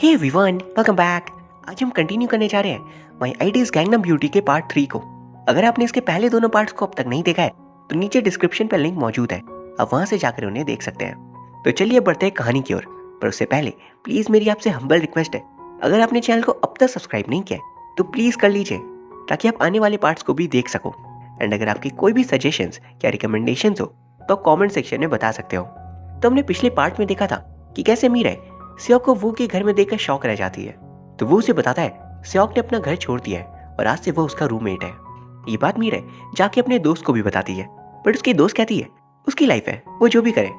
Hey everyone, welcome back. आज हम continue करने जा रहे हैं माय आइडियाज गैंगनम ब्यूटी के पार्ट 3 को। अगर आपने इसके पहले दोनों पार्ट्स को अब तक नहीं देखा है तो नीचे डिस्क्रिप्शन पर लिंक मौजूद है, आप वहां से जाकर उन्हें देख सकते हैं। तो चलिए बढ़ते हैं कहानी की ओर, पर उससे पहले प्लीज मेरी आपसे हम्बल रिक्वेस्ट है, अगर आपने चैनल को अब तक सब्सक्राइब नहीं किया है तो प्लीज कर लीजिए ताकि आप आने वाले पार्ट्स को भी देख सको। एंड अगर आपकी कोई भी सजेशंस या रिकमेंडेशंस हो तो कमेंट सेक्शन में बता सकते हो। तो हमने पिछले पार्ट में देखा था कि कैसे मीरा स्योक को वू के घर में देखकर शौक रह जाती है, तो वो उसे बताता है स्योक ने अपना घर छोड़ दिया है और आज से वो उसका रूममेट है। ये बात मीरा जाके अपने दोस्त को भी बताती है, बट उसकी दोस्त कहती है उसकी लाइफ है, वो जो भी करे,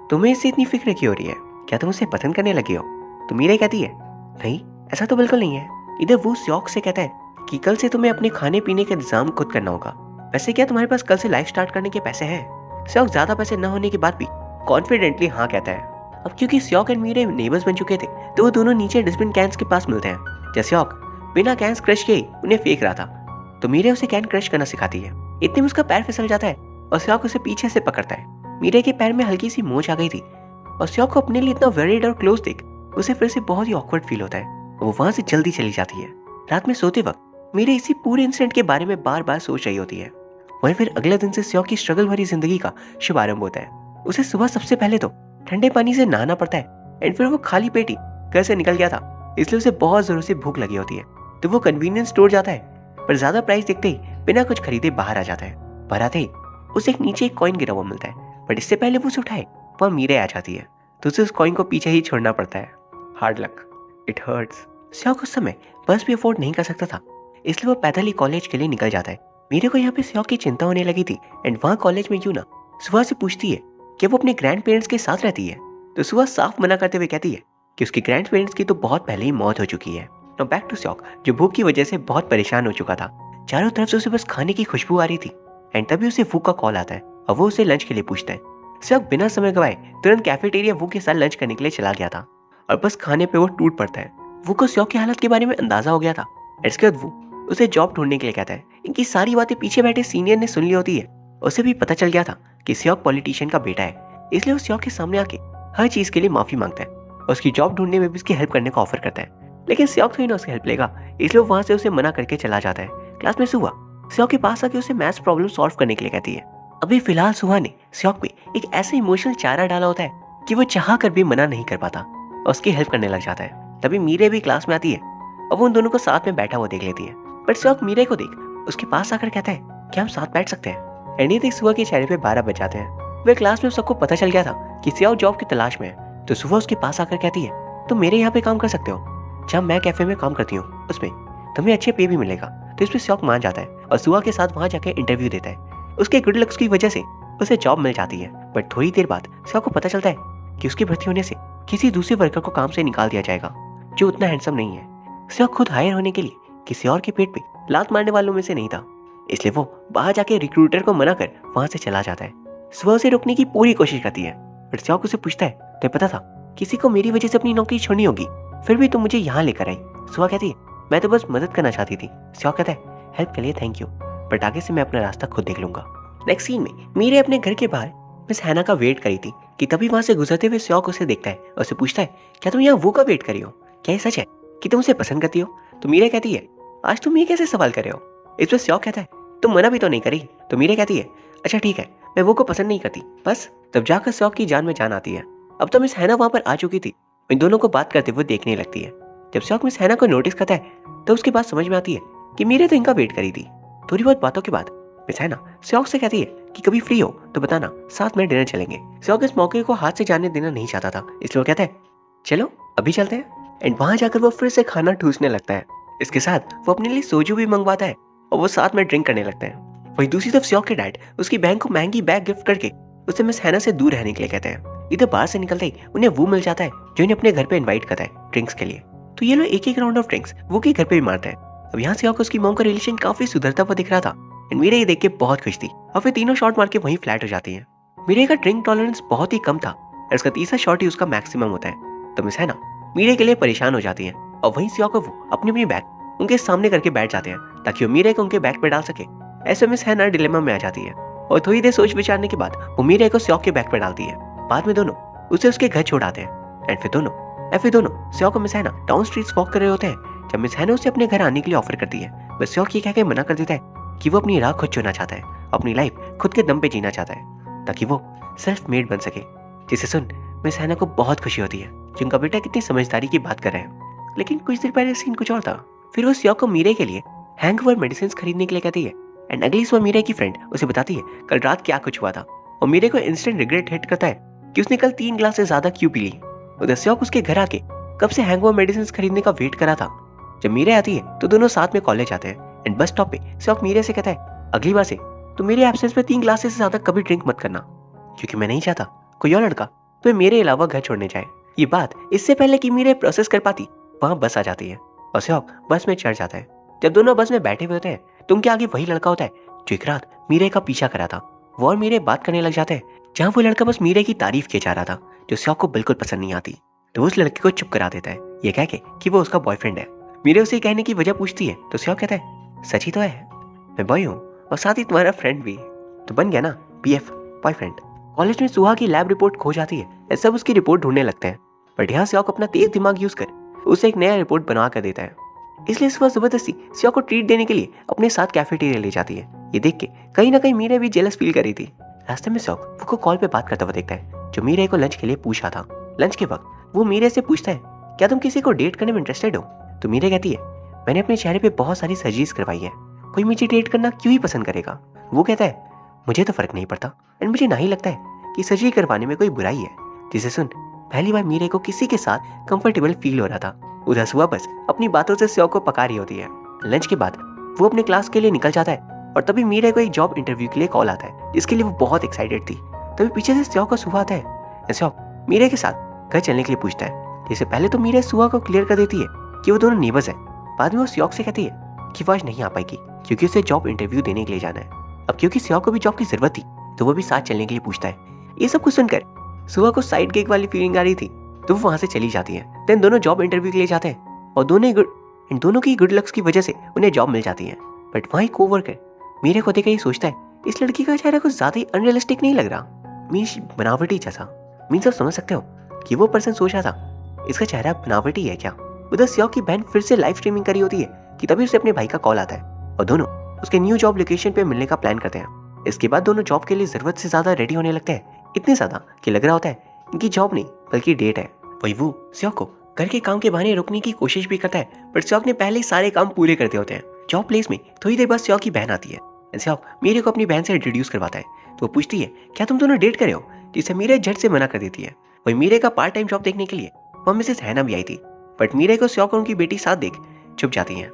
तुम्हें इससे इतनी फिक्र क्यों हो रही है, क्या तुम उसे पसंद करने लगे हो? तो मीरा कहती है नहीं, ऐसा तो बिल्कुल नहीं है। इधर वो स्योक से कहता है कि कल से तुम्हें अपने खाने पीने का इंतजाम खुद करना होगा, वैसे क्या तुम्हारे पास कल से लाइफ स्टार्ट करने के पैसे हैं? स्योक ज्यादा पैसे न होने के बाद भी कॉन्फिडेंटली हाँ कहता है। अब क्योंकि स्योक एंड मीरे नेबर्स बन चुके थे तो वो दोनों नीचे डस्टबिन कैंस के पास मिलते हैं। जब स्योक बिना कैंस क्रश किए उन्हें फेंक रहा था तो मीरे उसे कैन क्रश करना सिखाती है। इतने में उसका पैर फिसल जाता है और स्योक उसे पीछे से पकड़ता है। मीरे के पैर में हल्की सी मोच आ गई थी और स्योक को अपने लिए इतना वेरिड और क्लोज देख उसे फिर से बहुत ही ऑकवर्ड फील होता है। वो वहां से जल्दी चली जाती है। रात में सोते वक्त मीरे इसी पूरे इंसिडेंट के बारे में बार बार सोच रही होती है। वहीं फिर अगले दिन से स्योक की स्ट्रगल भरी जिंदगी का शुभारंभ होता है। उसे सुबह सबसे पहले तो ठंडे पानी से नहाना पड़ता है एंड फिर वो खाली पेट ही घर से निकल गया था, इसलिए उसे बहुत जोरों से भूख लगी होती है। तो वो कन्वीनियंस स्टोर जाता है, पर ज्यादा प्राइस देखते ही बिना कुछ खरीदे बाहर आ जाता है। बाहर आते ही उसे एक नीचे एक कॉइन गिरा हुआ मिलता है, बट इससे पहले वो उसे उठाए वहाँ मीरे आ जाती है तो उसे उस कॉइन को पीछे ही छोड़ना पड़ता है। Hard luck, it hurts. स्योक उस समय बस भी अफोर्ड नहीं कर सकता था, इसलिए वो पैदल ही कॉलेज के लिए निकल जाता है। मीरे को यहाँ पे स्योक की चिंता होने लगी थी एंड वहाँ कॉलेज में यूना सुबह से पूछती है कि वो अपने ग्रैंड पेरेंट्स के साथ रहती है, तो सुबह साफ मना करते हुए कहती है कि उसके ग्रैंड पेरेंट्स की तो बहुत पहले ही मौत हो चुकी है। नाउ बैक टू स्योक, जो भूख की वजह से बहुत परेशान हो चुका था। चारों तरफ से उसे बस खाने की खुशबू आ रही थी एंड तभी उसे वू का कॉल आता है और वो उसे लंच के लिए पूछता है। स्योक बिना समय गवाए तुरंत कैफेटेरिया वू के साथ लंच करने के लिए चला गया था और बस खाने पे वो टूट पड़ता है। वू को स्योक की हालत के बारे में अंदाजा हो गया था। इसके बाद वो उसे जॉब ढूंढने के लिए कहता है। इनकी सारी बातें पीछे बैठे सीनियर ने सुन ली होती है। उसे भी पता चल गया था कि स्योक पॉलिटिशियन का बेटा है, इसलिए वो स्योक के सामने आके हर चीज के लिए माफी मांगता है और उसकी जॉब ढूंढने में भी उसकी हेल्प करने का ऑफर करता है। लेकिन स्योक थोड़ी ना उसकी हेल्प लेगा, इसलिए वो वहां से उसे मना करके चला जाता है। क्लास में सुहा स्योक के पास आके उसे मैथ्स प्रॉब्लम सॉल्व करने के लिए कहती है। अभी फिलहाल सुहा ने स्योक पे एक ऐसा इमोशनल चारा डाला होता है कि वो चाह कर भी मना नहीं कर पाता और उसकी हेल्प करने लग जाता है। तभी मीरे भी क्लास में आती है और वो उन दोनों को साथ में बैठा हुआ देख लेती है, बट स्योक मीरे को देख उसके पास आकर कहता है कि हम साथ बैठ सकते हैं। एंड ये देख सुहा के चेहरे पे 12 बज जाते हैं। वे क्लास में सबको पता चल गया था कि स्योक जॉब की तलाश में है, तो सुबह उसके पास आकर कहती है तुम मेरे यहाँ पे काम कर सकते हो, जब मैं कैफे में काम करती हूँ उसमें तुम्हें अच्छे पे भी मिलेगा। तो इस पे स्योक मान जाता है और सुहा के साथ वहाँ जाकर इंटरव्यू देता है। उसके गुड लक्स की वजह से उसे जॉब मिल जाती है, बट थोड़ी देर बाद स्योक को पता चलता है कि उसके भर्ती होने से किसी दूसरे वर्कर को काम से निकाल दिया जाएगा जो उतना हैंडसम नहीं है। स्योक खुद हायर होने के लिए किसी और के पेट पे लात मारने वालों में से नहीं था, इसलिए वो बाहर जाके रिक्रूटर को मना कर वहां से चला जाता है। सुबह उसे रोकने की पूरी कोशिश करती है, बट स्योक उसे पूछता है तो पता था किसी को मेरी वजह से अपनी नौकरी छोड़नी होगी, फिर भी तुम मुझे यहाँ लेकर आई। सुबह कहती है मैं तो बस मदद करना चाहती थी। स्योक कहता है हेल्प के लिए थैंक यू, बट आगे से मैं अपना रास्ता खुद देख लूंगा। नेक्स्ट सीन में मीरे अपने घर के बाहर मिस हैना का वेट करी थी कि तभी वहां से गुजरते हुए स्योक उसे देखता है और उसे पूछता है क्या तुम यहाँ वो का वेट करी हो, क्या ये सच है कि तुम उसे पसंद करती हो? तो मीरे कहती है आज तुम ये कैसे सवाल कर रहे हो? इस पर स्योक कहता है तुम मना भी तो नहीं करी। तो मीरे कहती है अच्छा ठीक है, मैं वो को पसंद नहीं करती बस। तब जाकर स्योक की जान में जान आती है। अब तो मिस हैना वहां पर आ चुकी थी, इन दोनों को बात करते हुए देखने लगती है। जब स्योक मिस हैना को नोटिस करता है तो उसके बाद समझ में आती है कि मीरे तो इनका वेट करी थी। थोड़ी बहुत बातों के बाद मिस हैना स्योक से कहती है कि कभी फ्री हो तो बताना, साथ में डिनर चलेंगे। स्योक इस मौके को हाथ से जाने देना नहीं चाहता था, इसलिए वो कहता है चलो अभी चलते हैं। एंड वहां जाकर वो फिर से खाना ठूसने लगता है। इसके साथ वो अपने लिए सोजू भी मंगवाता है और वो साथ में ड्रिंक करने लगते हैं। वहीं दूसरी तरफ स्योक के डैड उसकी बहन को महंगी बैग गिफ्ट करके उसे मिस हैना से दूर रहने के लिए कहते हैं। इधर बाहर से निकलते ही उन्हें वो मिल जाता है जो इन्हें अपने घर पे इनवाइट करता है ड्रिंक्स के लिए। तो ये लोग एक एक राउंड ऑफ ड्रिंक्स वो के घर पे भी मारते हैं। अब यहाँ स्योक उसकी मॉम का रिलेशन काफी सुधरता हुआ दिख रहा था एंड मीरे ये देख के बहुत खुश थी और फिर तीनों शॉट मार के वहीं फ्लैट हो जाती है। मीरे का ड्रिंक टॉलरेंस बहुत ही कम था और उसका तीसरा शॉट ही उसका मैक्सिमम होता है। तो मिस हैना मीरे के लिए परेशान हो जाती है और वहीं स्योक को वो अपनी अपनी बैग उनके सामने करके बैठ जाते हैं ताकि वो मीरे को उनके बैग पे डाल सके। ऐसे मिस हैना डिलेमा में आ जाती है और थोड़ी देर सोच विचारने के बाद वो मीरे को स्योक के बैग पे डालती है। बाद में दोनों उसे उसके घर छोड़ आते हैं एंड फिर दोनों फिर दोनों स्योक और मिस हैना टाउन स्ट्रीट्स वॉक कर रहे होते हैं जब मिस हैना उसे अपने घर आने के लिए ऑफर करती है। बस स्योक ये कहकर मना कर देता है कि वो अपनी राह खुद चुनना चाहता है, अपनी लाइफ खुद के दम पे जीना चाहता है ताकि वो सेल्फ मेड बन सके। जिसे सुन मिस हैना को बहुत खुशी होती है कि उनका बेटा कितनी समझदारी की बात कर रहे हैं। लेकिन कुछ देर पहले सीन कुछ और था। फिर वो स्योक को मीरे के लिए हैंगओवर मेडिसिन खरीदने के लिए कहती है एंड अगली सुबह मीरे की फ्रेंड उसे बताती है कल रात क्या कुछ हुआ था और मीरे को इंस्टेंट रिग्रेट हिट करता है कि उसने कल 3 ग्लास से ज्यादा क्यों पी ली। उधर स्योक उसके घर आके कब से हैंगओवर मेडिसिन खरीदने का वेट करा था। जब मीरे आती है तो दोनों साथ में कॉलेज आते हैं एंड बस स्टॉप पे स्योक मीरे से कहता है अगली बार से तो मेरे एब्सेंस में 3 ग्लास से ज्यादा कभी ड्रिंक मत करना, क्योंकि मैं नहीं चाहता कोई और लड़का तो मेरे अलावा घर छोड़ने जाए। ये बात इससे पहले कि मीरे प्रोसेस कर पाती वहां बस आ जाती है और स्योक बस में चढ़ जाता है। जब दोनों बस में बैठे हुए होते हैं तो उनके आगे वही लड़का होता है जो एक रात मीरे का पीछा करा था। वो और मीरे बात करने लग जाते हैं जहाँ वो लड़का बस मीरे की तारीफ किए जा रहा था जो स्योक को बिल्कुल पसंद नहीं आती। तो उस लड़के को चुप करा देता है ये कह के कि वो उसका बॉयफ्रेंड है। मीरे उसे कहने की वजह पूछती है तो स्योक कहता है सच ही तो है, मैं बॉय हूँ और साथ ही तुम्हारा फ्रेंड भी। तो बन गया ना BF बॉयफ्रेंड। कॉलेज में सुहा की लैब रिपोर्ट खो जाती है, सब उसकी रिपोर्ट ढूंढने लगते हैं बट यहाँ स्योक अपना तेज दिमाग यूज कर उसे एक नया रिपोर्ट बना कर देता है। इसलिए सुहा जबरदस्ती स्योक को ट्रीट देने के लिए अपने साथ कैफेटेरिया ले जाती है। ये देख के कहीं ना कहीं मीरे भी जेलस फील कर रही थी। रास्ते में स्योक वो को कॉल पे बात करता हुआ देखता है जो मीरे को लंच के लिए पूछा था। लंच के वक्त वो मीरे से पूछता है क्या तुम किसी को डेट करने में इंटरेस्टेड हो। तो मीरे कहती है मैंने अपने चेहरे पे बहुत सारी सर्जरीज करवाई है, कोई मुझे डेट करना क्यों ही पसंद करेगा। वो कहता है मुझे तो फर्क नहीं पड़ता एंड मुझे नहीं लगता है कि सर्जरी करवाने में कोई बुराई है। जिसे सुन पहली बार मीरे को किसी के साथ कंफर्टेबल फील हो रहा था। उधर सुबह बस अपनी बातों से स्योक को पका रही होती है। लंच के बाद वो अपने क्लास के लिए निकल जाता है और तभी मीरे को एक जॉब इंटरव्यू के लिए कॉल आता है जिसके लिए वो बहुत एक्साइटेड थी। तभी पीछे से स्योक का सुहा आता है। स्योक मीरे के साथ घर चलने के लिए पूछता है। जिससे पहले तो मीरे सुहा को क्लियर कर देती है कि वो दोनों नेबर्स है। बाद में वो स्योक से कहती है कि वो आज नहीं आ पाएगी क्योंकि उसे जॉब इंटरव्यू देने के लिए जाना है। अब क्योंकि स्योक को भी जॉब की जरूरत थी तो वो भी साथ चलने के लिए पूछता है। ये सब कुछ सुनकर सुहा को साइड गेग वाली फीलिंग आ रही थी तो वो वहां से चली जाती है। देन दोनों जॉब इंटरव्यू के लिए जाते हैं और दोनों की गुड लक्स की वजह से उन्हें जॉब मिल जाती है। बट वहीं कोवर्कर मीरे को देखकर ये सोचता है इस लड़की का चेहरा कुछ ज्यादा ही अनरियलिस्टिक नहीं लग रहा, मीन्स बनावटी जैसा। मीन्स आप समझ सकते हो कि वो पर्सन सोच रहा था इसका चेहरा बनावटी है क्या। उधर स्योक की बहन फिर से लाइव स्ट्रीमिंग करी होती है कि तभी उसे अपने भाई का कॉल आता है और दोनों उसके न्यू जॉब लोकेशन पे मिलने का प्लान करते हैं। इसके बाद दोनों जॉब के लिए जरूरत से ज्यादा रेडी होने लगते हैं, इतने ज्यादा कि लग रहा होता है इनकी जॉब नहीं बल्कि डेट है। वही वो स्योक को घर के काम के बहाने रोकने की कोशिश भी करता है पर स्योक ने पहले ही सारे काम पूरे करते होते हैं। जॉब प्लेस में थोड़ी देर बाद स्योक की बहन आती है। स्योक मीरे को अपनी बहन से इंट्रोड्यूस करवाता है तो वो पूछती है क्या तुम दोनों डेट करे हो, जिसे मीरे झट से मना कर देती है। वही मीरे का पार्ट टाइम जॉब देखने के लिए वहाँ मिसेस हैना भी आई थी बट मीरे को स्योक और उनकी बेटी साथ देख चुप जाती है।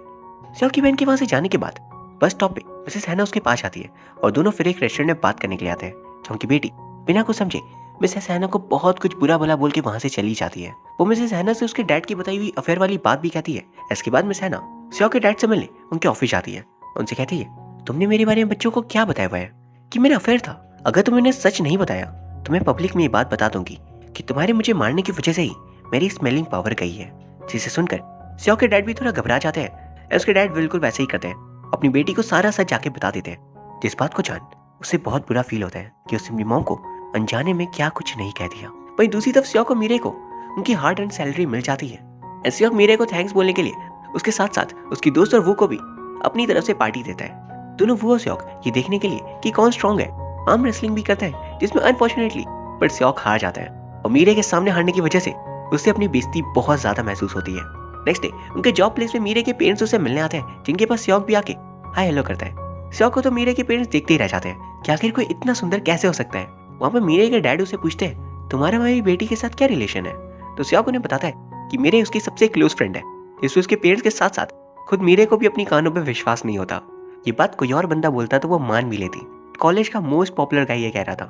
स्योक की बहन के वहाँ से जाने के बाद बस स्टॉप पे मिसेस हैना उसके पास आती है और दोनों फिर एक रेस्टोरेंट में बात करने के लिए आते हैं जहाँ उनकी बेटी बिना कुछ समझे मिसेस हैना को बहुत कुछ बुरा भला बोल के वहाँ से चली जाती है। वो मिसेस हैना से उसके डैड की बताई हुई अफेयर वाली बात भी कहती है। इसके बाद मिस हैना स्योक के डैड से मिलने उनके ऑफिस जाती है। उनसे कहती है तुमने मेरे बारे में बच्चों को क्या बताया हुआ है कि मेरा अफेयर था। अगर तुम इन्हें सच नहीं बताया तो मैं पब्लिक में ये बात बता दूंगी कि तुम्हारे मुझे मारने की वजह से ही मेरी स्मेलिंग पावर गई है। जिसे सुनकर स्योक के डैड भी थोड़ा घबरा जाते हैं। उसके डैड बिल्कुल वैसे ही करते हैं, अपनी बेटी को सारा सच जाके बता देते हैं। जिस बात को जान उसे बहुत बुरा फील होता है कि उसने अपनी मॉम को अनजाने में क्या कुछ नहीं कह दिया। वहीं दूसरी तरफ स्योक और मीरे को उनकी हार्ड एंड सैलरी मिल जाती है। स्योक मीरे को थैंक्स बोलने के लिए उसके साथ साथ उसकी दोस्त और वो को भी अपनी तरफ से पार्टी देता है। दोनों वो और स्योक ये देखने के लिए कि कौन स्ट्रॉन्ग है आर्म रेसलिंग भी करता है जिसमें अनफॉर्चुनेटली बट स्योक हार जाता है और मीरे के सामने हारने की वजह से उससे अपनी बेइज्जती बहुत ज्यादा महसूस होती है। नेक्स्ट डे उनके जॉब प्लेस में मीरे के पेरेंट्स उसे मिलने आते हैं जिनके पास स्योक भी आके हाय हेलो करता है। स्योक को तो मीरे के पेरेंट्स देखते ही रह जाते हैं कि आखिर कोई इतना सुंदर कैसे हो सकता है। वहाँ पर मीरे के डैड उसे पूछते हैं तुम्हारा मेरी बेटी के साथ क्या रिलेशन है। तो स्योक उन्हें बताता है कि मीरे उसकी सबसे क्लोज फ्रेंड है जिससे उसके पेरेंट्स के साथ साथ खुद मीरे को भी अपनी कानों पर विश्वास नहीं होता। ये बात कोई और बंदा बोलता तो वो मान भी लेती। कॉलेज का मोस्ट पॉपुलर गाय ये कह रहा था।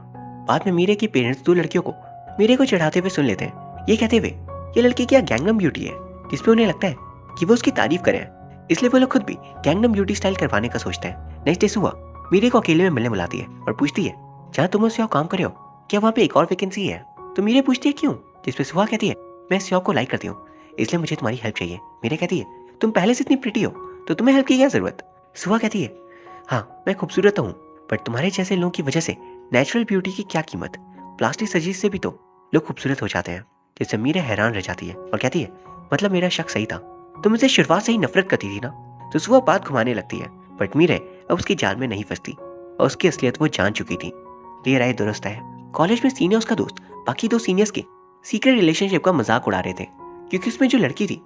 बाद में मीरे के पेरेंट्स 2 लड़कियों को मीरे को चढ़ाते हुए सुन लेते हैं, ये कहते हुए ये लड़की क्या गैंगनम ब्यूटी है, जिसपे उन्हें लगता है कि वो उसकी तारीफ करें, इसलिए वो लोग खुद भी गैंगनम ब्यूटी स्टाइल करवाने का सोचते हैं। नेक्स्ट डे सुबह मीरे को अकेले में मिलने बुलाती है और पूछती है जहाँ तुम उससे काम करे हो क्या वहाँ पे एक और वैकेंसी है। तो मीरे पूछती है क्यों, जिसपे सुहा कहती है मैं स्योक को लाइक करती हूँ इसलिए मुझे तुम्हारी हेल्प चाहिए। मीरे कहती है तुम पहले से इतनी प्रिटी हो तो तुम्हें हेल्प की क्या जरूरत। सुहा कहती है हाँ मैं खूबसूरत तो हूँ बट तुम्हारे जैसे लोगों की वजह से नेचुरल ब्यूटी की क्या कीमत, प्लास्टिक सर्जरी से भी तो लोग खूबसूरत हो जाते हैं। जिससे मीरा हैरान रह जाती है और कहती है, मतलब मेरा शक सही था, तुम मुझसे शुरुआत से ही नफरत करती थी ना। तो सुबह बात घुमाने लगती है, बट मीरा अब उसकी जाल में नहीं फंसती और उसकी असलियत वो जान चुकी थी। ये राय दुरुस्त है। कॉलेज में सीनियर उसका दोस्त बाकी दो सीनियर्स के सीक्रेट रिलेशनशिप का मजाक उड़ा रहे थे, क्योंकि उसमें जो लड़की थी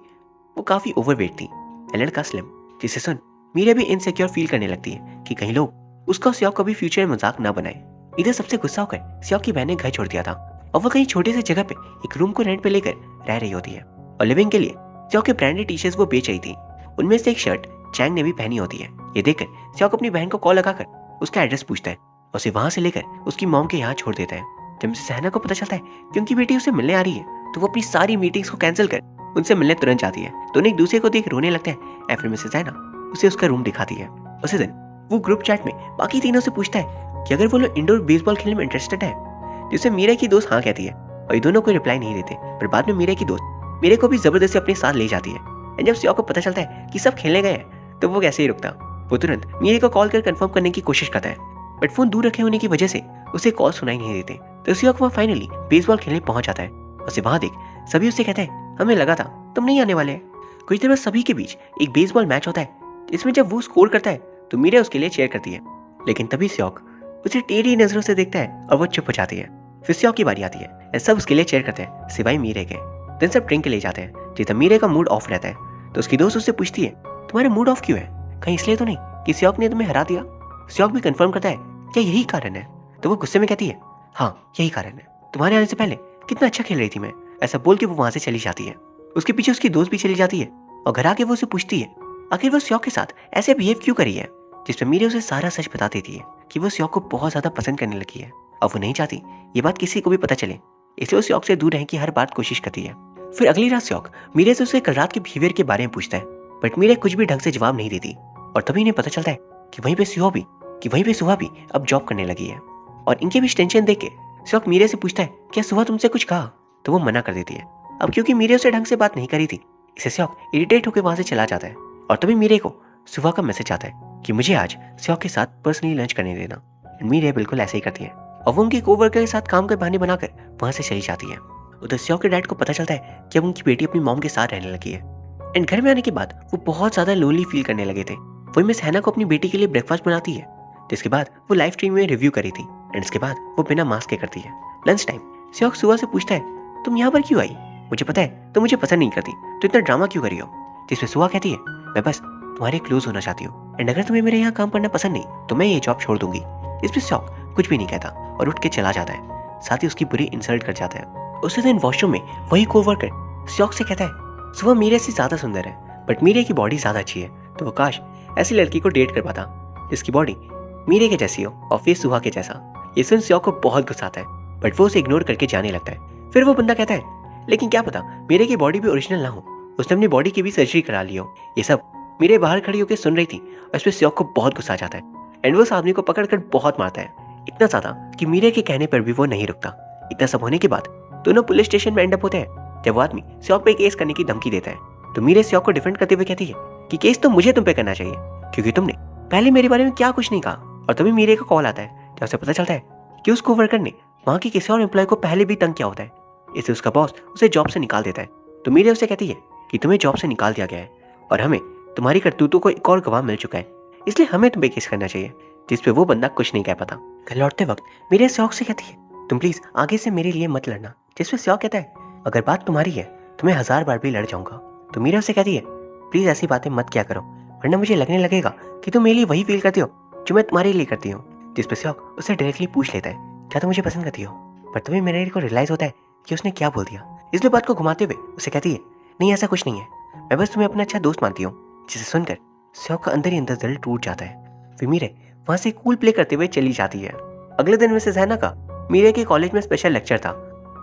वो काफी ओवरवेट थी, लड़का स्लिम, जिसे सुन मीरा भी इनसिक्योर फील करने लगती है कि कहीं लोग उसका श्योक कभी फ्यूचर में मजाक ना बनाए। इधर सबसे गुस्सा होकर श्योक की बहन ने घर छोड़ दिया था और वो कहीं छोटे से जगह पे एक रूम को रेंट पे लेकर रह रही होती है और लिविंग के लिए श्योक के ब्रांडेड टी शर्ट्स वो बेच रही थी। उनमें से एक शर्ट चैंग ने भी पहनी होती है। ये देखकर श्योक अपनी बहन को कॉल लगाकर उसका एड्रेस पूछता है और उसे वहां से लेकर उसकी मॉम के यहाँ छोड़ देता है। जब मिसेस सहना को पता चलता है कि उनकी बेटी उसे मिलने आ रही है, तो वो अपनी सारी मीटिंग्स को कैंसिल कर उनसे मिलने तुरंत जाती है। दोनों एक दूसरे को देख रोने लगते हैं। फिर मिसेस सहना उसे उसका रूम दिखाती है। उसी दिन वो ग्रुप चैट में बाकी तीनों से पूछता है कि अगर वो लोग इंडोर बेसबॉल खेलने में इंटरेस्टेड है, जिससे मीरा की दोस्त हाँ कहती है और ये दोनों कोई रिप्लाई नहीं देते। पर बाद में मीरा की दोस्त मीरा को भी जबरदस्ती अपने साथ ले जाती है। एंड जब श्योक को पता चलता है कि सब खेलने गए हैं, तो वो कैसे ही रुकता। वो तुरंत मीरा को कॉल कर कंफर्म करने की कोशिश करता है, बट फोन दूर रखे होने की वजह से उसे कॉल सुनाई नहीं देते। तो श्योक वहाँ फाइनली बेसबॉल खेलने पहुंच जाता है। उसे वहां देख सभी उससे कहते हैं, हमें लगा था तुम नहीं आने वाले। कुछ देर बाद सभी के बीच एक बेसबॉल मैच होता है, जिसमें जब वो स्कोर करता है तो मीरा उसके लिए चेयर करती है, लेकिन तभी श्योक उसे टेढ़ी नजरों से देखता है और वो चुप हो जाती है। फिर श्योक की बारी आती है। सब उसके लिए चेयर करते हैं सिवाय मीरे के। दिन सब ड्रिंक के लिए जाते हैं। जितना मीरे का मूड ऑफ रहता है तो उसकी दोस्त उससे पूछती है, तुम्हारा मूड ऑफ क्यों है? कहीं इसलिए तो नहीं कि श्योक ने तुम्हें हरा दिया? श्योक भी कंफर्म करता है, क्या यही कारण है? तो वो गुस्से में कहती है, हाँ यही कारण है, तुम्हारे आने से पहले कितना अच्छा खेल रही थी मैं। ऐसा बोल के वो वहां से चली जाती है। उसके पीछे उसकी दोस्त भी चली जाती है और घर आके वो उसे पूछती है आखिर वो श्योक के साथ ऐसे बिहेव क्यों करी है, जिसपे मीरे उसे सारा सच बता देती है कि वो श्योक को बहुत ज्यादा पसंद करने लगी है और वो नहीं चाहती ये बात किसी को भी पता चले, इसलिए वो श्योक से दूर रहने की हर बात कोशिश करती है। फिर अगली रात श्योक मीरे से उसके कल रात के बिहेवियर के बारे में पूछता है, बट मीरे कुछ भी ढंग से जवाब नहीं देती और तभी इन्हें पता चलता है कि वहीं पे सुहा भी अब जॉब करने लगी है। और इनके बीच टेंशन देख के श्योक मीरे से पूछता है, क्या सुहा तुमसे कुछ कहा? तो वो मना कर देती है। अब क्योंकि मीरे उसे ढंग से बात नहीं करी थी, इसे श्योक इरिटेट होकर वहां से चला जाता है। और तभी मीरे को सुहा का मैसेज आता है कि मुझे आज श्योक के साथ पर्सनली लंच करने देना। मीरे बिल्कुल ऐसे ही करती है और वो उनकी कोवर्कर के साथ काम के बहाने बनाकर वहां से चली जाती है। उधर श्योक के डैड को पता चलता है कि अब उनकी बेटी अपनी मॉम के साथ रहने लगी है। एंड घर में आने के बाद वो बहुत ज्यादा लोनली फील करने लगे थे। वही मिस हैना को अपनी बेटी के लिए ब्रेकफास्ट बनाती है, जिसके बाद वो लाइव स्ट्रीम में रिव्यू करी थी। एंड इसके बाद वो बिना मास्क के करती है। लंच टाइम श्योक सुहा से पूछता है, तुम यहाँ पर क्यों आई? मुझे पता है तुम मुझे पसंद नहीं करती, तो इतना ड्रामा क्यों करी हो? जिसमें सुहा कहती है, मैं बस तुम्हारे क्लोज होना चाहती हूँ, एंड अगर तुम्हें मेरे यहाँ काम करना पसंद नहीं तो मैं ये जॉब छोड़ दूंगी। इसमें श्योक कुछ भी नहीं कहता और उठ के चला जाता है, साथ ही उसकी बुरी इंसल्ट कर जाता है। उसी दिन वॉशरूम में वही कोवर्कर श्योक से कहता है, सुहा मीरे से ज्यादा सुंदर है, बट मीरे की बॉडी ज्यादा अच्छी है, तो वो काश ऐसी लड़की को डेट कर पाता जिसकी बॉडी मीरे के जैसी हो और फेस सुहा के जैसा। ये सुन श्योक को बहुत गुस्सा आता है, बट वो उसे इग्नोर करके जाने लगता है। फिर वो बंदा कहता है, लेकिन क्या पता मीरे की बॉडी भी ओरिजिनल ना हो, उसने अपनी बॉडी की भी सर्जरी करा ली हो। ये सब मीरे बाहर खड़ी होकर सुन रही थी और इस पर श्योक को बहुत गुस्सा आ जाता है एंड वो उस आदमी को पकड़कर बहुत मारता है, इतना ज्यादा कि मीरे के कहने पर भी वो नहीं रुकता। इतना सब होने के बाद दोनों पुलिस स्टेशन में एंड अप होते हैं, जब वो आदमी श्योक पे केस करने की धमकी देता है। तो मीरे श्योक को डिफेंड करते हुए कहती है कि केस तो मुझे तुम पे करना चाहिए, क्योंकि तुमने पहले मेरे बारे में क्या कुछ नहीं कहा। और तभी मीरे का कॉल आता है, जब उसे पता चलता है कि उस कोवर्कर ने वहाँ के किसी और एम्प्लॉय को पहले भी तंग किया होता है। इससे उसका बॉस उसे जॉब से निकाल देता है। तो मीरे उसे कहती है कि तुम्हें जॉब से निकाल दिया गया है और हमें तुम्हारी करतूतों को एक और गवाह मिल चुका है, इसलिए हमें तुम्हें केस करना चाहिए। जिसपे वो बंदा कुछ नहीं कह पाता। घर लौटते वक्त मीरे श्योक से कहती है, तुम प्लीज आगे से मेरे लिए मत लड़ना। जिसपे श्योक कहता है, अगर बात तुम्हारी है तो मैं 1000 बार भी लड़ जाऊंगा। तो मीरा उसे कहती है, प्लीज ऐसी बातें मत क्या करो, वरना मुझे लगने लगेगा कि तुम मेरे लिए वही फील करती हो जो मैं तुम्हारे लिए करती हूँ। जिसपे श्योक उससे डायरेक्टली पूछ लेता है, क्या तुम मुझे पसंद करती हो? पर तभी मेरे को रियलाइज होता है कि उसने क्या बोल दिया। इसलिए बात को घुमाते हुए उसे कहती है, नहीं ऐसा कुछ नहीं है, मैं बस तुम्हें अपना अच्छा दोस्त मानती हूँ। जिसे सुनकर श्योक का अंदर ही अंदर दिल टूट जाता है। फिर मीरे वहां से कूल प्ले करते हुए चली जाती है। अगले दिन मिसेस हैना का मीरे के कॉलेज में स्पेशल लेक्चर था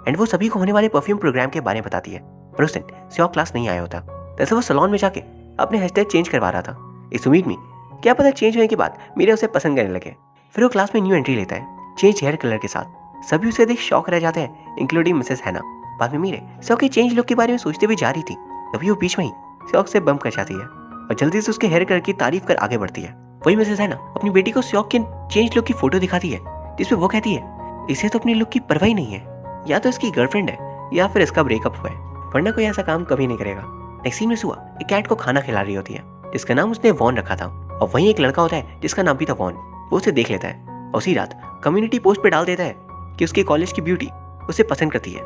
एंड वो सभी को होने वाले परफ्यूम प्रोग्राम के बारे में बताती है। पर उस दिन श्योक क्लास नहीं आया होता, तैसे वो सैलून में जाके अपने हेयर स्टाइल चेंज करवा रहा था, इस उम्मीद में क्या पता चेंज होने के बाद मीरे उसे पसंद करने लगे। फिर वो क्लास में न्यू एंट्री लेता है चेंज हेयर कलर के साथ। सभी उसे देख शॉक रह जाते हैं, इंक्लूडिंग मिसेस हैना। बाद में मीरे श्योक के चेंज लुक के बारे में सोचते हुए जा रही थी, तभी वो बीच में ही श्योक से बम्प कर जाती है और जल्दी से उसके हेयर कलर की तारीफ कर आगे बढ़ती है। वही मिसेस हैना अपनी बेटी को श्योक के चेंज लुक की फोटो दिखाती है, जिसपे वो कहती है, इसे तो अपनी लुक की परवाह ही नहीं है, या तो इसकी गर्लफ्रेंड है या फिर इसका ब्रेकअप हुआ है, वरना कोई ऐसा काम कभी नहीं करेगा। नेक्स्ट सीन में सुआ एक कैट को खाना खिला रही होती है जिसका नाम उसने वॉन रखा था, और वहीं एक लड़का होता है जिसका नाम भी था वॉन। वो उसे देख लेता है और उसी रात कम्युनिटी पोस्ट पे डाल देता है कि उसके कॉलेज की ब्यूटी उसे पसंद करती है।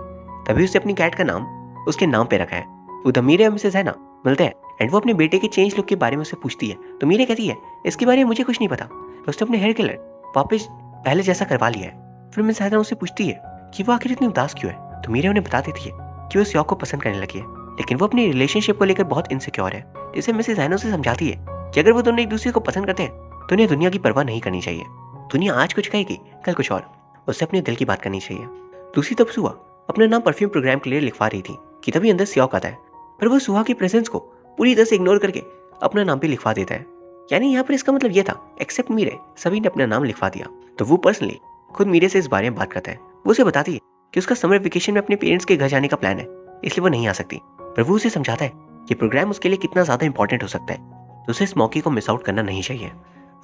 तभी उसे अपनी कैट का नाम उसके नाम पे रखा है। उधर मीरे और मिसेस हैना मिलते हैं एंड वो अपने बेटे के चेंज लुक के बारे में उससे पूछती है, तो मीरे कहती है इसके बारे में मुझे कुछ नहीं पता, तो उसने अपने हेयर कलर वापस पहले जैसा करवा लिया है। फिर मिसेस हैना उससे पूछती है कि वो आखिर इतनी उदास क्यों है, तो मीरे उन्हें बता देती है कि वो सियोक को पसंद करने लगी है, लेकिन वो अपनी रिलेशनशिप को लेकर बहुत इनसिक्योर है। जिसे मिसेस हैना उसे समझाती है कि अगर वो दोनों एक दूसरे को पसंद करते हैं तो उन्हें दुनिया की परवाह नहीं करनी चाहिए। दुनिया आज कुछ कहेगी कल कुछ और, उससे अपने दिल की बात करनी चाहिए। दूसरी तरफ सुहा अपना नाम परफ्यूम प्रोग्राम के लिए लिखवा रही थी कि तभी अंदर सियोक आता है, पर वो सुहा की प्रेजेंस को पूरी तरह से इग्नोर करके अपना नाम भी लिखवा देता है। यानी यहाँ पर इसका मतलब ये था एक्सेप्ट मीरे सभी ने अपना नाम लिखवा दिया। तो वो पर्सनली खुद मीरे से इस बारे में बात करता है। वो उसे बताती है कि उसका समर वेकेशन में अपने पेरेंट्स के घर जाने का प्लान है, इसलिए वो नहीं आ सकती, पर वो उसे समझाता है कि प्रोग्राम उसके लिए कितना ज्यादा इंपॉर्टेंट हो सकता है, तो उसे इस मौके को मिस आउट करना नहीं चाहिए।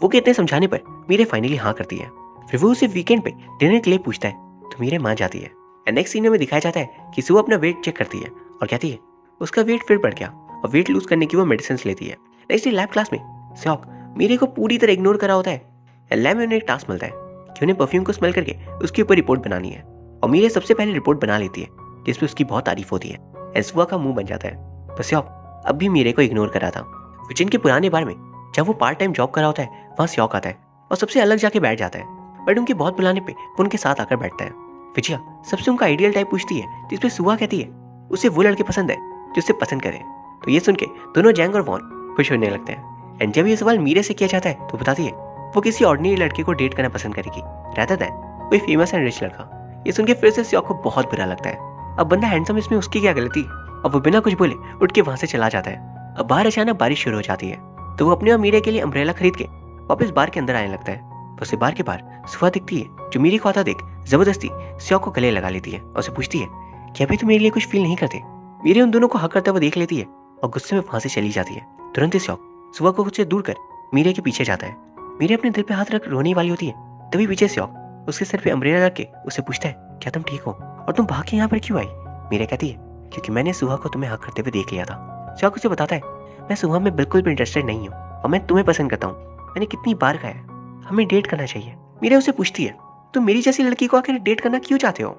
वो कहते हैं समझाने पर मीरे फाइनली हाँ करती है। फिर वो उसे वीकेंड पे डिनर के लिए पूछता है, तो मीरे मान जाती है। नेक्स्ट सीन में दिखाया जाता है कि सुहा अपना वेट चेक करती है और कहती है उसका वेट फिर बढ़ गया और वेट लूज करने की वो मेडिसिन लेती है। नेक्स्ट डे लैब क्लास में सियोक मीरे को पूरी तरह इग्नोर करा होता है। लैब में उन्हें एक टास्क मिलता है कि उन्हें परफ्यूम को स्मेल करके उसके ऊपर रिपोर्ट बनानी है, और मीरे सबसे पहले रिपोर्ट बना लेती है जिसमें उसकी बहुत तारीफ होती है। सुहा का मुंह बन जाता है, पर सियोक अब भी मीरे को इग्नोर कर रहा था। विजन के पुराने बार में जब वो पार्ट टाइम जॉब कर रहा होता है वहाँ सियोक आता है और सबसे अलग जाके बैठ जाता है, बट उनके बहुत बुलाने पे वो उनके साथ आकर बैठता है। विजया सबसे उनका आइडियल टाइप पूछती है जिसपे सुहा कहती है उसे वो लड़के पसंद है जो उसे पसंद करे। तो ये सुन के दोनों जैंग और वॉन खुश होने लगते हैं। एंड जब ये सवाल मीरे से किया जाता है तो बताती है वो किसी ऑर्डिनरी लड़के को डेट करना पसंद करेगी रादर देन कोई फेमस एंड रिच लड़का। ये सुन के फिर से सियोक को बहुत बुरा लगता है। अब बंदा हैंडसम, इसमें उसकी क्या गलती, अब वो बिना कुछ बोले उठ के वहां से चला जाता है। अब बाहर अचानक बारिश शुरू हो जाती है, तो वो अपने और मीरे के लिए अम्ब्रेला खरीद के वापस बार के अंदर आने लगता है। तो उसे बार के बाहर सुहा दिखती है जो मीरे को आता देख जबरदस्ती सियोक को गले लगा लेती है और उसे पूछती है कि अभी तुम मेरे लिए कुछ फील नहीं करते। मीरे उन दोनों को हक करते हुए देख लेती है और गुस्से में वहां से चली जाती है। तुरंत ही सियोक सुहा को खुद से दूर कर मीरे के पीछे जाता है। मीरे अपने दिल पे हाथ रख रोने वाली होती है, तभी पीछे सियोक उसके सर पे अम्ब्रेला रख के उसे पूछता है क्या तुम ठीक हो और तुम भाग के यहाँ पर क्यों आई। मीरे कहती है क्योंकि मैंने सुहा को तुम्हें हक करते हुए देख लिया था। सियोक उसे बताता है मैं सुहा में बिल्कुल भी इंटरेस्टेड नहीं हूँ और मैं तुम्हें पसंद करता हूँ, मैंने कितनी बार कहा है हमें डेट करना चाहिए। मीरा उसे पूछती है तुम मेरी जैसी लड़की को आखिर डेट करना क्यों चाहते हो,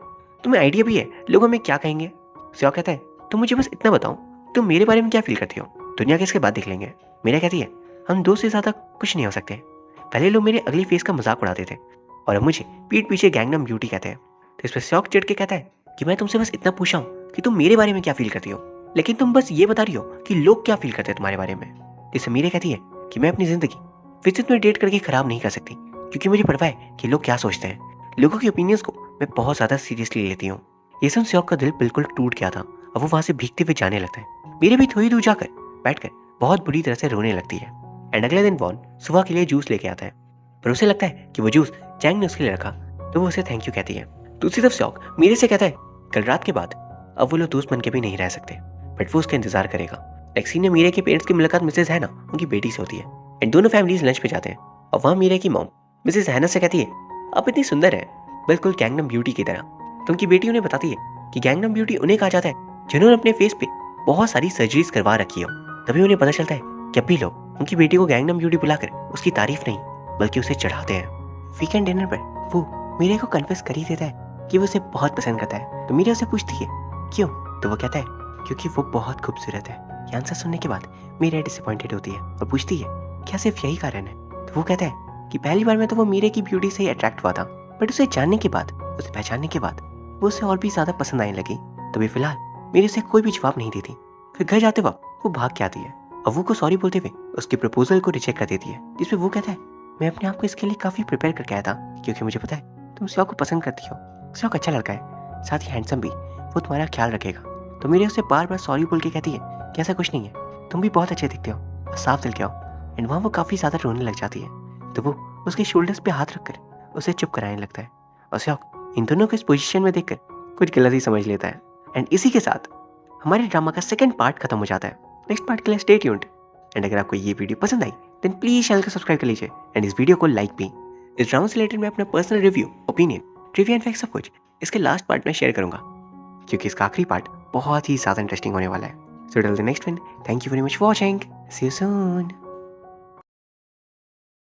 तुम्हें आइडिया भी है लोग हमें क्या कहेंगे। सियोक कहता है तुम मुझे बस इतना बताओ तुम मेरे बारे में क्या फील करती हो, दुनिया के इसके बाद देख लेंगे। मीरा कहती है हम दो से ज्यादा कुछ नहीं हो सकते, पहले लोग मेरे अगली फेस का मजाक उड़ाते थे और अब मुझे पीठ पीछे गैंगनम ब्यूटी कहते हैं। तो इस पर सियोक चिढ़ के कहता है कि मैं तुमसे बस इतना पूछा हूँ कि तुम मेरे बारे में क्या फील करती हो, लेकिन तुम बस ये बता रही हो कि लोग क्या फील करते हैं तुम्हारे बारे में। जिससे मीरा कहती है कि मैं अपनी जिंदगी फिजित में डेट करके खराब नहीं कर सकती, क्योंकि मुझे परवाह है कि लोग क्या सोचते हैं। लोगों की ओपिनियंस को मैं बहुत ज्यादा सीरियसली लेती हूँ। ये सुन सियोक का दिल बिल्कुल टूट गया था और वो वहां से भीगते हुए जाने लगता है। मीरा भी थोड़ी दूर जाकर बैठकर बहुत बुरी तरह से रोने लगती है। एंड अगले दिन वॉन सुबह के लिए जूस लेके आता है, पर उसे लगता है कि वो जूस जैंग ने उसके लिए रखा, तो वो उसे थैंक यू कहती है। दूसरी तरफ सियोक मीरे से कहता है कल रात के बाद अब वो लोग दोस्त बन के भी नहीं रह सकते, बट वो उसका इंतजार करेगा। नेक्स्ट सीन में मीरे के पेरेंट्स की मुलाकात मिसेस हैना उनकी बेटी से होती है एंड दोनों फैमिलीज लंच पे जाते हैं और वहाँ मीरे की मॉम मिसेस हैना से कहती है आप इतनी सुंदर है बिल्कुल गैंगनम ब्यूटी की तरह। तो उनकी बेटी उन्हें बताती है कि गैंगनम ब्यूटी उन्हें कहा जाता है जिन्होंने अपने फेस पे बहुत सारी सर्जरीज करवा रखी हो। तभी उन्हें पता चलता है कि अब भी लोग उनकी बेटी को गैंगनम ब्यूटी बुलाकर उसकी तारीफ नहीं बल्कि उसे चढ़ाते हैं। वीकेंड डिनर पर वो मीरे को कन्फेस कर ही देता है कि वो उसे बहुत पसंद करता है। तो मीरा उसे पूछती है क्यों, तो वो कहता है क्योंकि वो बहुत खूबसूरत है। ये आंसर सुनने के बाद मीरा डिसअपॉइंटेड होती है और पूछती है क्या सिर्फ यही कारण है। तो वो कहता है कि पहली बार में तो वो मीरे की ब्यूटी से ही अट्रैक्ट हुआ था, बट उसे जानने के बाद, उसे पहचानने के बाद वो उसे और भी ज्यादा पसंद आने लगी। तभी फिलहाल मेरे से कोई भी जवाब नहीं देती। फिर घर जाते वक्त वो भाग के आती है और वो को सॉरी बोलते हुए उसके प्रपोजल को रिजेक्ट कर देती है, जिसमें वो कहता है मैं अपने आप को इसके लिए काफी प्रिपेयर करके आया था क्योंकि मुझे पता है तुम सियोक को पसंद करती हो। सियोक अच्छा लड़का है, साथ ही हैंडसम भी, वो तुम्हारा ख्याल रखेगा। तो मेरे उसे बार बार सॉरी बोल के कहती है कि ऐसा कुछ नहीं है, तुम भी बहुत अच्छे दिखते हो और साफ दिल के हो। एंड वहाँ वो काफी ज्यादा रोने लग जाती है, तो वो उसके शोल्डर्स पे हाथ रखकर उसे चुप कराने लगता है और सियोक इन दोनों को इस पोजीशन में देखकर कुछ गलत ही समझ लेता है। एंड इसी के साथ हमारे ड्रामा का सेकंड पार्ट खत्म हो जाता है। नेक्स्ट पार्ट के लिए स्टे ट्यून्ड। एंड अगर आपको ये वीडियो पसंद आई देन प्लीज चैनल को सब्सक्राइब कर लीजिए एंड इस वीडियो को लाइक भी। इस ड्रामा से रिलेटेड मैं अपना personal review, opinion, trivia and fact सब कुछ इसके लास्ट पार्ट में शेयर करूंगा। क्योंकि इसका आखिरी पार्ट बहुत ही ज़्यादा इंटरेस्टिंग होने वाला है। So till the next one, thank you very much for watching, see you soon.